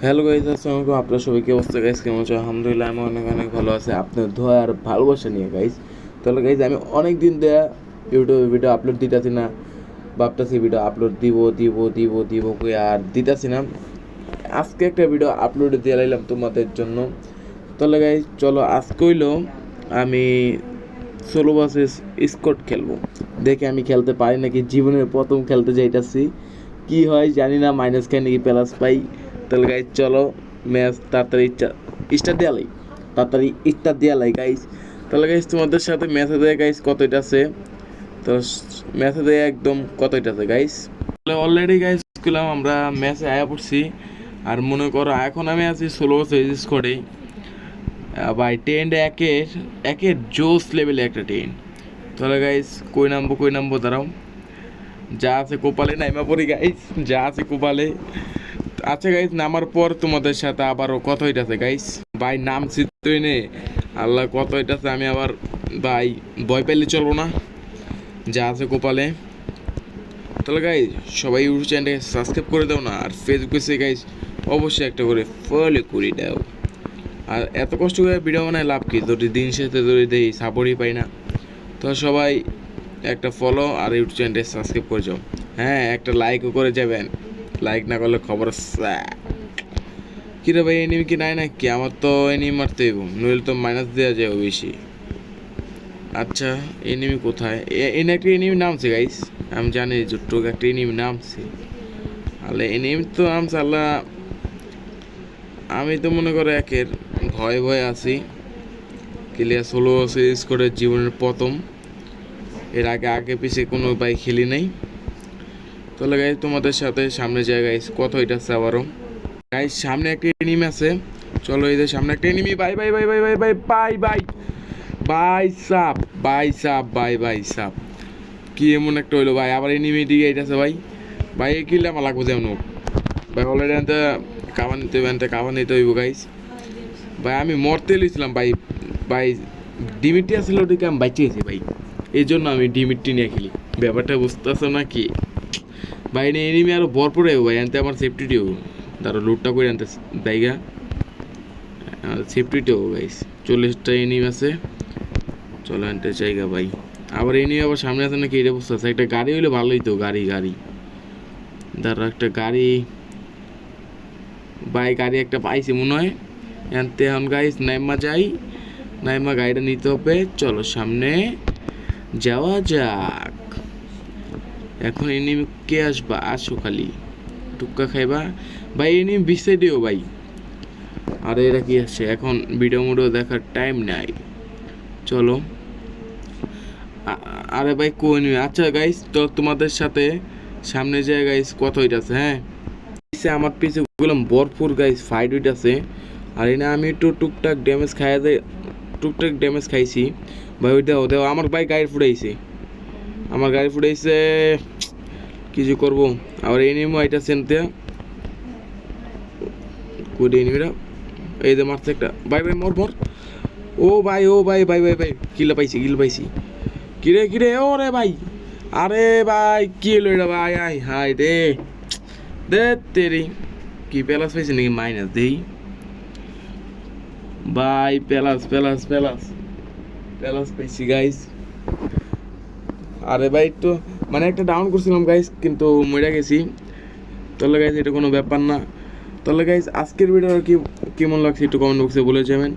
Hello guys, আসসালামু আলাইকুম। আপনার সবাই কি অবস্থা গাইস? কেমন আছো? আলহামদুলিল্লাহ আমি অনেক অনেক ভালো আছি আপনার দোয়া আর ভালোবাসা নিয়ে গাইস। তাহলে গাইস আমি অনেক দিন দেয়া ইউটিউবে ভিডিও আপলোড দিতেছি না, ভাবতেছি ভিডিও আপলোড দিব কই আর দিতেছি না। আজকে একটা ভিডিও আপলোড দিয়ে লাইলাম তোমাদের জন্য। তাহলে গাইস চলো আজকে হইলো আমি সোলো ভার্সেস স্কোয়াড খেলবো। দেখে আমি খেলতে পারি নাকি, জীবনের প্রথম খেলতে যাইতাছি, কি হয় জানি না, মাইনাস খাই নাকি প্লাস পাই। তাহলে গাইজ চলো ম্যাচ তাড়াতাড়ি স্টার্ট দেওয়া লাই গাইজ। তাহলে গাইজ তোমাদের সাথে ম্যাচে দেয় গাইজ কতটা আছে, তো ম্যাচে দেয় একদম কতটা আছে গাইজ। তাহলে অলরেডি গাইজ করলাম আমরা ম্যাচে আয়া পড়ছি। আর মনে করো এখন আমি আছি ষোলো স্কোয়াডে ভাই। টেন্ট একের জোস লেভেলে একটা টেন্ট। তাহলে গাইজ কই নামবো দাঁড়াও, যা আছে কোপালে নাইমা পড়ি গাইজ, যা আছে কোপালে। আচ্ছা গাইজ, নামার পর তোমাদের সাথে আবারও কথা হইতাছে গাইজ। ভাই নাম চিত্রই নে আল্লাহ, কত হইতাছে। আমি আবার ভাই ভয় পেলে চলবো না, যা আছে কোপালে। তাহলে গাইজ সবাই ইউটিউব চ্যানেলটাকে সাবস্ক্রাইব করে দাও না, আর ফেসবুকে গাইজ অবশ্যই একটা করে ফলো করে দাও। আর এত কষ্ট করে ভিডিও বানায় লাভ কি, যদি দিন শেষে যদি দেই সাপোর্টই পাই না। তো সবাই একটা ফলো আর ইউটিউব চ্যানেলটা সাবস্ক্রাইব করে যাও। হ্যাঁ, একটা লাইকও করে যাবেন, লাইক না করলে খবর। কিরে ভাই এনিমি কি নাই নাকি? আমার তো এনিমি মারতে হইব, নইলে তো মাইনাস দেওয়া যাবে বেশি। আচ্ছা এনিমি কোথায়? এনে একটা এনিমি নামছে গাইস, আমি জানি যতটুকু একটা এনিমি নামছে। আলে এনিমি তো নামছে আল্লাহ, আমি তো মনে করো একের ভয়ে আছি। ক্লিয়ার সোলো সিরিজ করে জীবনের প্রথম, এর আগে পিছে কোনো বাইক খেলি নাই। তাহলে গাইজ তোমাদের সাথে সামনে যায় গাইজ কথা হইতাছে আবারও। গাইজ সামনে একটা এনিমি আছে, চলো এই যে সামনে একটা enemy. Bye bye bye bye bye bye bye bye bye সাপ কি এমন একটা হইলো ভাই, আবার এনিমি দিকে এইটাছে ভাই। ভাই এ কিনলে আমার লাগবো যেমন ভাই, অলরেডি আনতে কাবার নিতে হইব গাইজ। ভাই আমি মরতে লইছিলাম ভাই, ভাই ডিমিটটি আসলে ওটিকে আমি বাঁচিয়েছি ভাই, এই জন্য আমি ডিমিটটি নিয়ে খেলি। ব্যাপারটা বুঝতেছো না কি ভাই? এনিমি আরো ভরপুর হইব ভাই, আনতে আমার সেফটিটিও ধরো লুটটা করে আনতে জায়গা সেফটিটিও গাইস। 40টা এনিমি আছে, চলো আনতে জায়গা ভাই। আবার এনিমি আবার সামনে আছে নাকি এটা বুঝতে আছে। একটা গাড়ি হইলে ভালোই তো, গাড়ি ধরো একটা গাড়ি ভাই, গাড়ি একটা পাইছি মনে হয়। আনতে এখন গাইস নাইমা গাড়িটা নিতে হবে। চলো সামনে যাওয়া যাক। এখন এনিমি কে আসবা? আসো খালি টুক্কা খাইবা ভাই, এনিমি বিছাই দিও ভাই। আরে এরা কি আসছে? এখন ভিডিও দেখার টাইম নাই, চলো। আরে ভাই কোন? আচ্ছা গাইস, তো তোমাদের সাথে সামনে যায় গাইস কথা হইতাছে। হ্যাঁ আমার পিছে বললাম ভরপুর গাইস ফাইট হইতাছে। আর এনে আমি একটু টুকটাক ড্যামেজ খাইছি ভাই। ওই দেও আমার ভাই গাড়ি ফুটাইছে, কিছু করবো। আবার এনিমি আইতাছে এনতে, কোড এনিমিরা এই যে মারছে একটা। ভাই মর। ও ভাই কিল পাইছি। কিরে ও রে ভাই, আরে ভাই কি হলো এটা ভাই? হাই রে দে তেরি, কি প্যালাস পাইছি নাকি? মাইনাস দেই ভাই, প্যালাস পাইছি গাইস। আরে ভাই তো মানে একটা ডাউন করছিলাম গাইস, কিন্তু মরে গেছি। তাহলে গাইস এটা কোনো ব্যাপার না। তাহলে গাইস আজকের ভিডিও কেমন লাগছে একটু কমেন্ট বক্সে বলে যাবেন।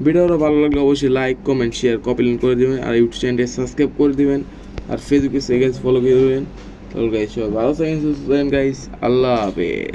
ভিডিওটা ভালো লাগলে অবশ্যই like comment share copy link করে দেবেন, আর ইউটিউব চ্যানেলটি সাবস্ক্রাইব করে দিবেন, আর ফেসবুকে গাইস ফলো করে দেবেন। তাহলে গাইস সবাই ভালো থাকেন, সুস্থ থাকেন গাইস। আল্লাহ হাফেজ।